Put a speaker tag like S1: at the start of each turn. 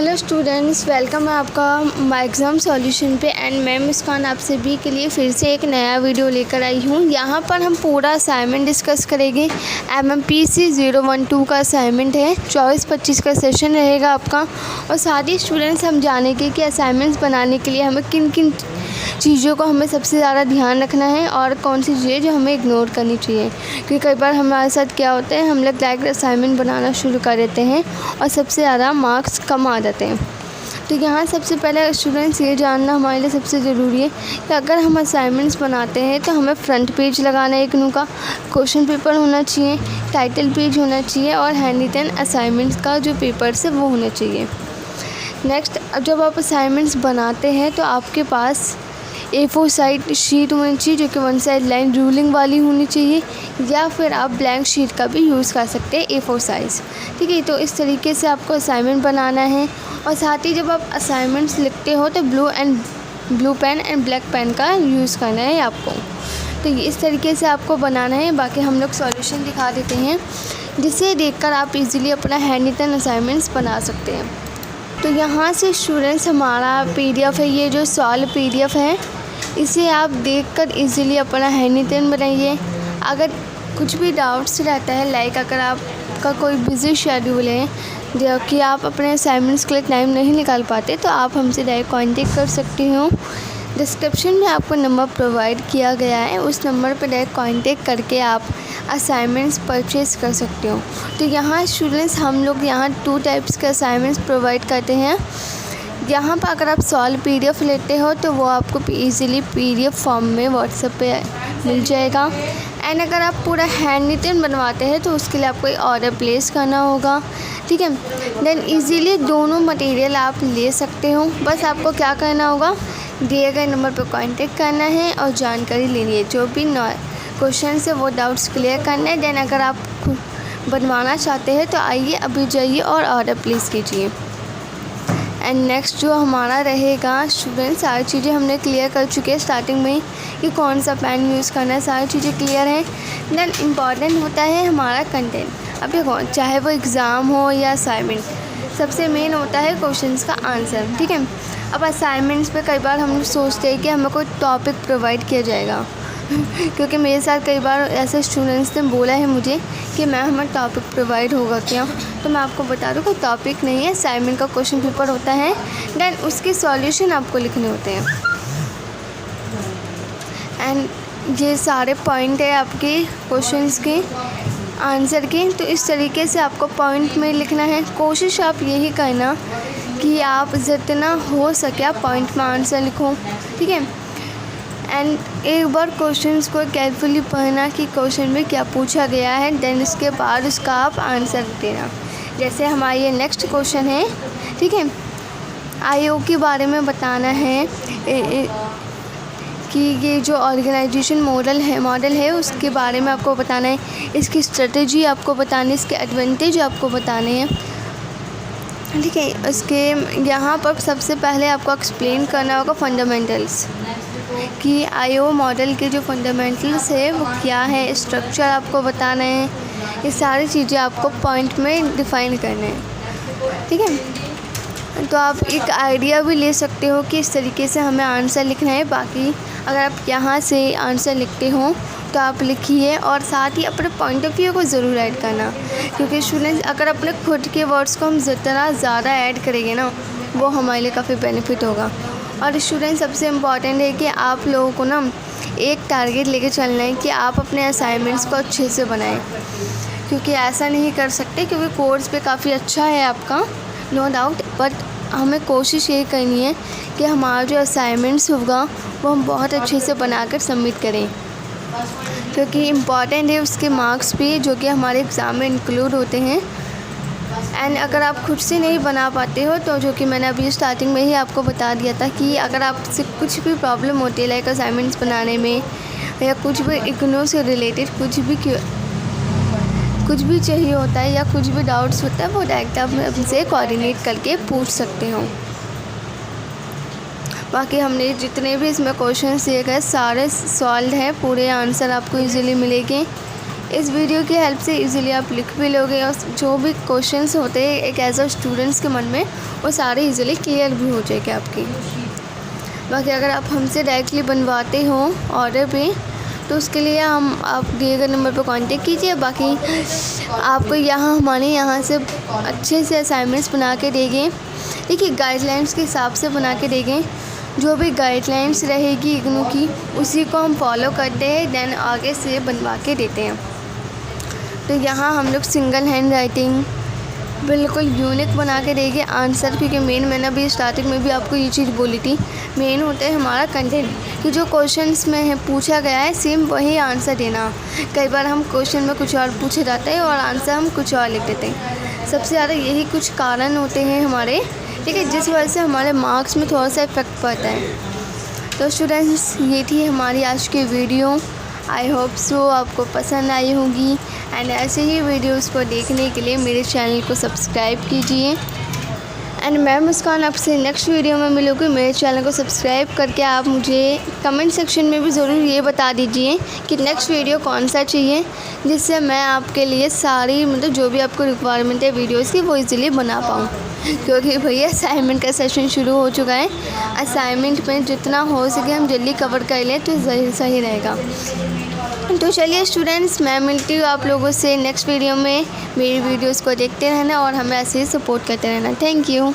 S1: Hello students, welcome है आपका exam solution पे। एंड मैं मुस्कान आप सभी के लिए फिर से एक नया वीडियो लेकर आई हूँ। यहाँ पर हम पूरा असाइनमेंट डिस्कस करेंगे। MMPC 012 का असाइनमेंट है, 24-25 का सेशन रहेगा आपका। और साथ ही स्टूडेंट्स हम जानेंगे कि असाइनमेंट्स बनाने के लिए हमें किन किन चीज़ों को हमें सबसे ज़्यादा ध्यान रखना है और कौन सी चीज़ें जो हमें इग्नोर करनी चाहिए। क्योंकि कई बार हमारे साथ क्या होता है, हम लोग डायरेक्ट असाइनमेंट बनाना शुरू कर देते हैं और सबसे ज़्यादा मार्क्स कम आ जाते हैं। तो यहाँ सबसे पहले स्टूडेंट्स ये जानना हमारे लिए सबसे ज़रूरी है कि अगर हम असाइनमेंट्स बनाते हैं तो हमें फ्रंट पेज लगाना है एक का, क्वेश्चन पेपर होना चाहिए, टाइटल पेज होना चाहिए और हैंड रिटन असाइनमेंट्स का जो पेपर्स है वो होना चाहिए। नेक्स्ट, अब जब आप असाइनमेंट्स बनाते हैं तो आपके पास A4 साइड शीट होनी चाहिए जो कि 1 साइड लाइन रूलिंग वाली होनी चाहिए, या फिर आप ब्लैंक शीट का भी यूज़ कर सकते हैं A4 साइज़। ठीक है, तो इस तरीके से आपको असाइनमेंट बनाना है। और साथ ही जब आप असाइनमेंट्स लिखते हो तो blue pen and black pen का यूज़ करना है आपको। तो इस तरीके से आपको बनाना है। बाकी हम लोग सॉल्यूशन दिखा देते हैं जिसे देखकर आप इजीली अपना हैंड रिटन असाइनमेंट्स बना सकते हैं। तो यहाँ से स्टूडेंट्स हमारा PDF है, ये जो सॉल्व PDF है, इसे आप देखकर इजीली अपना हैंड रिटन बनाइए। अगर कुछ भी डाउट्स रहता है, लाइक अगर आपका कोई बिज़ी शेड्यूल है जो कि आप अपने असाइनमेंट्स के लिए टाइम नहीं निकाल पाते, तो आप हमसे डायरेक्ट कांटेक्ट कर सकते हो। डिस्क्रिप्शन में आपको नंबर प्रोवाइड किया गया है, उस नंबर पर डायरेक्ट कांटेक्ट करके आप असाइनमेंट्स परचेज़ कर सकते हो। तो यहाँ स्टूडेंट्स हम लोग यहाँ 2 टाइप्स के असाइनमेंट्स प्रोवाइड करते हैं। यहाँ पर अगर आप सॉल्व PDF लेते हो तो वो आपको ईज़िली PDF फॉर्म में व्हाट्सएप पे मिल जाएगा। एंड अगर आप पूरा हैंड रिटन बनवाते हैं तो उसके लिए आपको ऑर्डर प्लेस करना होगा। ठीक है, देन इजीली दोनों मटेरियल आप ले सकते हो। बस आपको क्या करना होगा, दिए गए नंबर पर कांटेक्ट करना है और जानकारी लेनी है। जो भी क्वेश्चन है वो डाउट्स क्लियर करना है। देन अगर आप बनवाना चाहते हैं तो आइए अभी जाइए और ऑर्डर प्लेस कीजिए। एंड नेक्स्ट जो हमारा रहेगा स्टूडेंट, सारी चीज़ें हमने क्लियर कर चुके हैं स्टार्टिंग में ही कि कौन सा पेन यूज़ करना है, सारी चीज़ें क्लियर हैं। देन इम्पॉर्टेंट होता है हमारा कंटेंट। अब देखो, चाहे वो एग्ज़ाम हो या असाइनमेंट, सबसे मेन होता है क्वेश्चंस का आंसर। ठीक है, अब असाइनमेंट्स पे कई बार हम सोचते हैं कि हमें कोई टॉपिक प्रोवाइड किया जाएगा क्योंकि मेरे साथ कई बार ऐसे स्टूडेंट्स ने बोला है मुझे कि मैम हमें टॉपिक प्रोवाइड होगा क्या। तो मैं आपको बता दूँ कि टॉपिक नहीं है, असाइनमेंट का क्वेश्चन पेपर होता है। देन उसके सॉल्यूशन आपको लिखने होते हैं। एंड ये सारे पॉइंट है आपके क्वेश्चंस के आंसर के। तो इस तरीके से आपको पॉइंट में लिखना है। कोशिश आप यही करना कि आप जितना हो सके आप पॉइंट में आंसर लिखो। ठीक है, एंड एक बार क्वेश्चंस को केयरफुली पढ़ना कि क्वेश्चन में क्या पूछा गया है। देन इसके बाद उसका आप आंसर देना। जैसे हमारा ये नेक्स्ट क्वेश्चन है, ठीक है, IO के बारे में बताना है कि ये जो ऑर्गेनाइजेशन मॉडल है उसके बारे में आपको बताना है, इसकी स्ट्रेटजी आपको बतानी है, इसके एडवांटेज आपको बताने हैं। ठीक है, उसके यहाँ पर सबसे पहले आपको एक्सप्लेन करना होगा फंडामेंटल्स कि IO मॉडल के जो फंडामेंटल्स है वो क्या है, स्ट्रक्चर आपको बताना है। ये सारी चीज़ें आपको पॉइंट में डिफ़ाइन करना है। ठीक है, तो आप एक आइडिया भी ले सकते हो कि इस तरीके से हमें आंसर लिखना है। बाकी अगर आप यहाँ से आंसर लिखते हो तो आप लिखिए और साथ ही अपने पॉइंट ऑफ व्यू को ज़रूर ऐड करना। क्योंकि स्टूडेंट्स अगर अपने खुद के वर्ड्स को हम जितना ज़्यादा ऐड करेंगे ना, वो हमारे लिए काफ़ी बेनिफिट होगा। और स्टूडेंट सबसे इम्पॉर्टेंट है कि आप लोगों को ना एक टारगेट लेके चलना है कि आप अपने असाइनमेंट्स को अच्छे से बनाएं। क्योंकि ऐसा नहीं कर सकते, क्योंकि कोर्स पे काफ़ी अच्छा है आपका, नो डाउट, बट हमें कोशिश ये करनी है कि हमारा जो असाइनमेंट्स होगा वो हम बहुत अच्छे से बनाकर सबमिट करें। क्योंकि इम्पॉर्टेंट है उसके मार्क्स भी जो कि हमारे एग्ज़ाम में इंक्लूड होते हैं। एंड अगर आप खुद से नहीं बना पाते हो तो जो कि मैंने अभी स्टार्टिंग में ही आपको बता दिया था कि अगर आपसे कुछ भी प्रॉब्लम होती है लाइक असाइनमेंट्स बनाने में या कुछ भी इग्नोर से रिलेटेड कुछ भी चाहिए होता है या कुछ भी डाउट्स होता है, वो डायरेक्ट आप हमसे कोऑर्डिनेट करके पूछ सकते हो। बाकी हमने जितने भी इसमें क्वेश्चन दिए गए सारे सॉल्व हैं, पूरे आंसर आपको इजीली मिलेंगे। इस वीडियो की हेल्प से इजीली आप लिख भी लोगे और जो भी क्वेश्चंस होते हैं एक एज अ स्टूडेंट्स के मन में वो सारे इजीली क्लियर भी हो जाएंगे आपकी। बाकी अगर आप हमसे डायरेक्टली बनवाते हो ऑर्डर पे तो उसके लिए आप दिए गए नंबर पर कांटेक्ट कीजिए। बाकी आपको हमारे यहाँ से अच्छे से असाइनमेंट्स बना के देंगे। देखिए गाइडलाइंस के हिसाब से बना के देंगे, जो भी गाइडलाइंस रहेगी इग्नू की उसी को हम फॉलो करते हैं, देन आगे से बनवा के देते हैं। तो यहाँ हम लोग सिंगल हैंड राइटिंग बिल्कुल यूनिक बना के देंगे आंसर, क्योंकि मेन मैंने अभी स्टार्टिंग में भी आपको ये चीज़ बोली थी, मेन होता है हमारा कंटेंट कि जो क्वेश्चंस में है पूछा गया है सेम वही आंसर देना। कई बार हम क्वेश्चन में कुछ और पूछा जाता है और आंसर हम कुछ और लिख देते हैं। सबसे ज़्यादा यही कुछ कारण होते हैं हमारे, ठीक है, जिस वजह से हमारे मार्क्स में थोड़ा सा इफेक्ट पड़ता है। तो स्टूडेंट्स ये थी हमारी आज की वीडियो। आई होप सो आपको पसंद आई होगी एंड ऐसे ही वीडियोस को देखने के लिए मेरे चैनल को सब्सक्राइब कीजिए। एंड मैं मुस्कान आपसे नेक्स्ट वीडियो में मिलूँगी। मेरे चैनल को सब्सक्राइब करके आप मुझे कमेंट सेक्शन में भी ज़रूर ये बता दीजिए कि नेक्स्ट वीडियो कौन सा चाहिए, जिससे मैं आपके लिए सारी जो भी आपको रिक्वायरमेंट है वीडियोस की वो इजीली बना पाऊँ। क्योंकि भैया असाइनमेंट का सेशन शुरू हो चुका है। असाइनमेंट में जितना हो सके हम जल्दी कवर कर लें तो सही रहेगा। तो चलिए स्टूडेंट्स, मैं मिलती हूँ आप लोगों से नेक्स्ट वीडियो में। मेरी वीडियोस को देखते रहना और हमें ऐसे ही सपोर्ट करते रहना। Thank you.